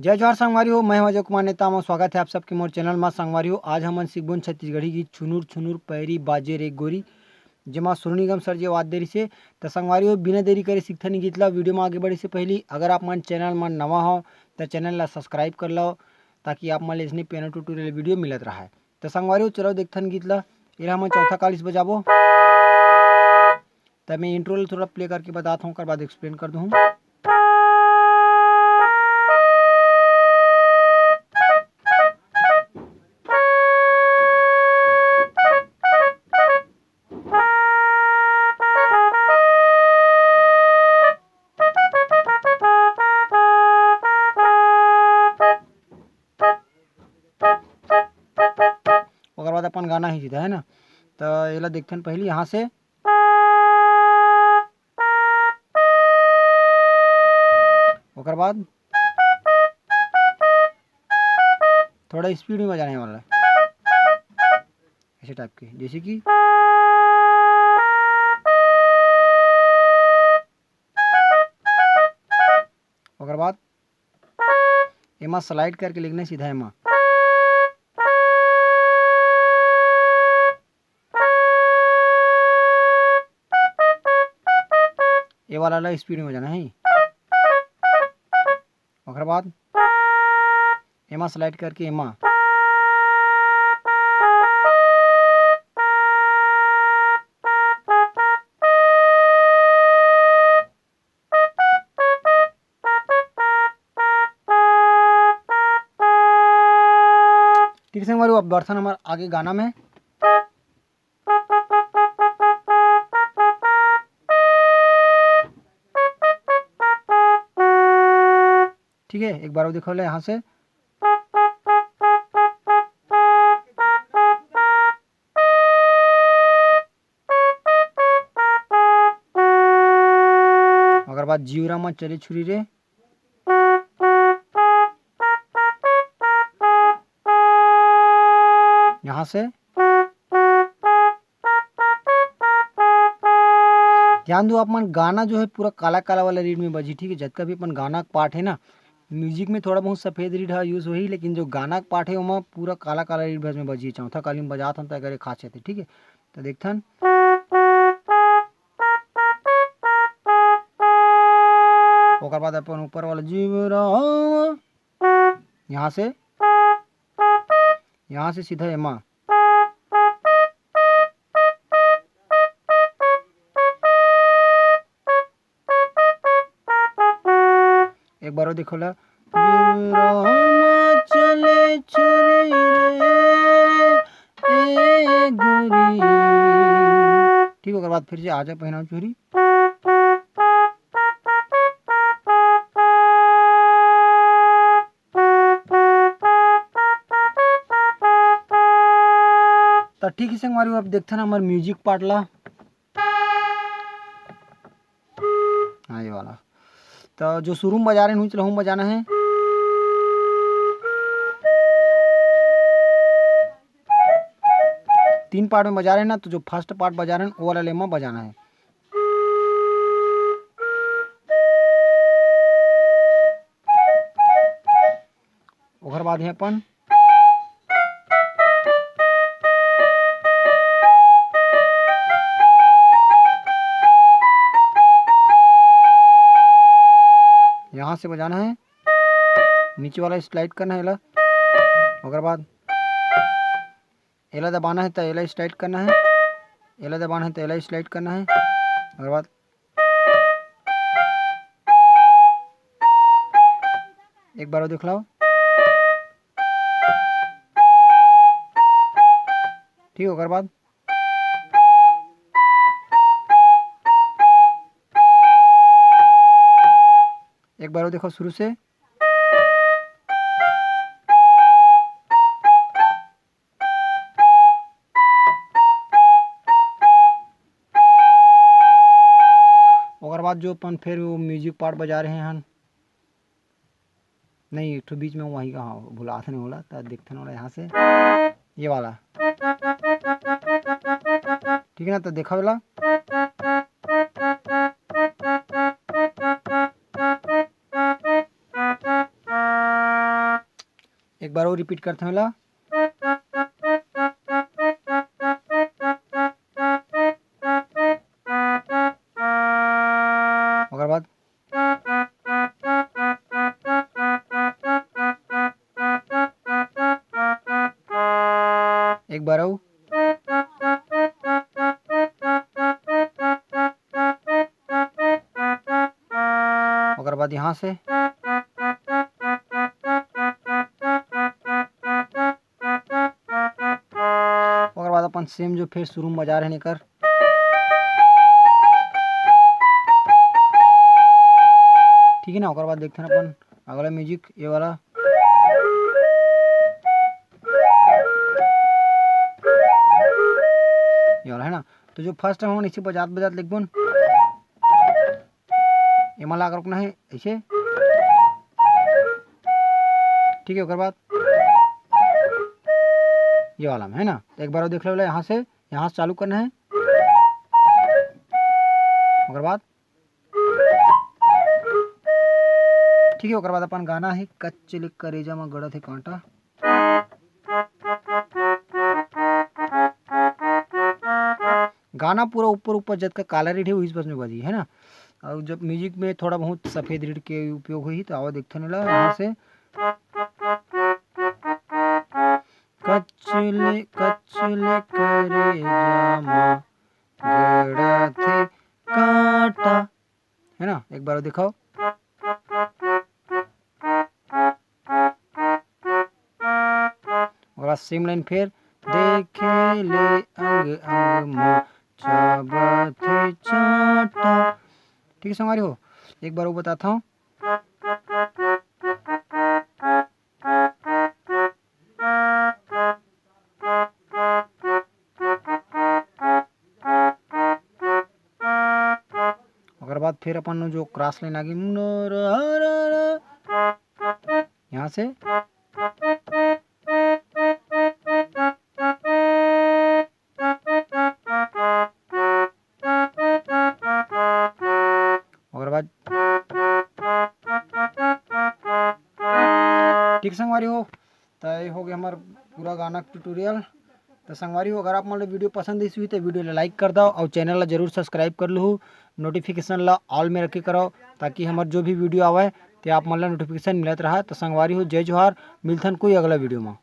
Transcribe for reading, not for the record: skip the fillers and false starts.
जय जोहार संगवारी, मैं हूं अजय कुमार नेता। स्वागत है आप सबके मोर चैनल में। संगवारी आज हमन सिखबोन छत्तीसगढ़ी गीत छुनूर छुनूर पैरी बाजे रे गोरी, जेमा सोनू निगम सर जी आवाज देरी से। तो संगवारी बिना देरी करे सीखथन गीत ला। वीडियो में आगे बढ़े से पहले अगर आप मन चैनल में नवा हो तो चैनल ला सब्सक्राइब कर लो, ताकि आप मन इसने पियानो ट्यूटोरियल वीडियो मिलत रहा है। तो संगवारी चलो देखथन गीत ला। ये हमन चौथा कालिस बजाबो। तब मैं इंट्रो थोड़ा प्ले करके बताता हूँ, बाद एक्सप्लेन कर दूँ। ओकर बाद अपन गाना ही सीधा है ना। तो ये देखते पहले यहाँ से ओकर बाद थोड़ा स्पीड में बजाने वाला है, ऐसे टाइप के, जैसे कि ओकर बाद एमा स्लाइड करके लिखना सीधा एमा। ये वाला स्पीड में बजाना है। ओकर बाद एमा स्लाइड करके एमा। ठीक है हमारे अब बर्तन हमारे आगे गाना में। ठीक है, एक बार देखो ले यहाँ से। अगर बात जीवरा में चले छुरी रे, यहाँ से ध्यान दो। अपन गाना जो है पूरा काला काला वाला रीड में बजी। ठीक है, जब का भी अपन गाना का पार्ट है ना, म्यूजिक में थोड़ा बहुत सफेद रीड यूज हो ही, लेकिन जो गाना का पार्ट है वहाँ पूरा काला काला रीड में बजी। चौथा काली में बजात हम तो खास थे। ठीक है, तो देखथन ओकर बाद अपन ऊपर वाला जीवरा यहाँ से सीधा एमा। एक बार देखो ला, चले छुरी रे गोरी। ठीक, ओकर बाद फिर से आजा पहना चोरी। तो ठीक है संगवारी, अब देखते ना हमारे म्यूजिक पार्ट ला। हाँ ये वाला। तो जो शुरू में बजा रहे हैं चलो हम बजाना है। तीन पार्ट में बजा रहे हैं ना, तो जो फर्स्ट पार्ट बजा रहे हैं वो वाला लेमा बजाना है। ओकर बाद है अपन यहाँ से बजाना है, नीचे वाला स्लाइड करना है एला। ओकर बाद एला दबाना है तो एला स्लाइड करना है, एला दबाना है तो एला स्लाइड करना है। ओकर बाद एक बार देख लो। ठीक, ओकर बाद एक बार देखो शुरू से। ओकर बाद जो अपन फिर वो म्यूजिक पार्ट बजा रहे हैं, नहीं एक तो बीच में वही कहाँ भुला नहीं होला, तो देखते ना यहाँ से ये वाला। ठीक है ना, तो देखा वाला एक बार और रिपीट करते हैं ला। ओकर बाद एक बार और ओकर बाद यहाँ से ओकर बाद अपन सेम जो फिर शुरू में बजा रहे हैं एकर ठीक है ना। ओकर बाद देखते हैं अपन अगला म्यूजिक ये वाला है ना। तो जो फर्स्ट टाइम हम इसे बजात बजात लिखबन एमा ला कर रखना है ऐसे ठीक है। ओकर बाद ये वाला में है ना। तो एक बार और देख लो यहाँ से चालू करना है। ओकर बाद ठीक है। ओकर बाद अपन गाना है कच्चे लिख करेजा में गड़त है कांटा। गाना पूरा ऊपर ऊपर जब का काला रीड है वही बस में बजी है ना। और जब म्यूजिक में थोड़ा बहुत सफ़ेद रीड के उपयोग हुई तो आवाज देखते नहीं लगा यहाँ से कच्चे करेजा में गड़त है कांटा है ना। एक बार दिखाओ और सेम लाइन फिर देखे ले अंग अंग में चाबत है चाटा ठीक है संगवारी हो। एक बार वो बताता हूँ ओकर बाद फिर अपन जो क्रॉस लाइन आगे यहाँ से ओकर बाद ठीक संगवारी हो। तो ये हो गया हमारा पूरा गाना ट्यूटोरियल। तो संगवारी हो अगर आप मान लो वीडियो पसंद आई हुई तो वीडियो ला लाइक कर दो और चैनल ला जरूर सब्सक्राइब कर लो। नोटिफिकेशन ला ऑल में रखे करो ताकि हमार जो भी वीडियो आवे तो आप मान लो नोटिफिकेशन मिलत रहा। तो संगवारी हो जय जोहार मिलथन कोई अगला वीडियो में।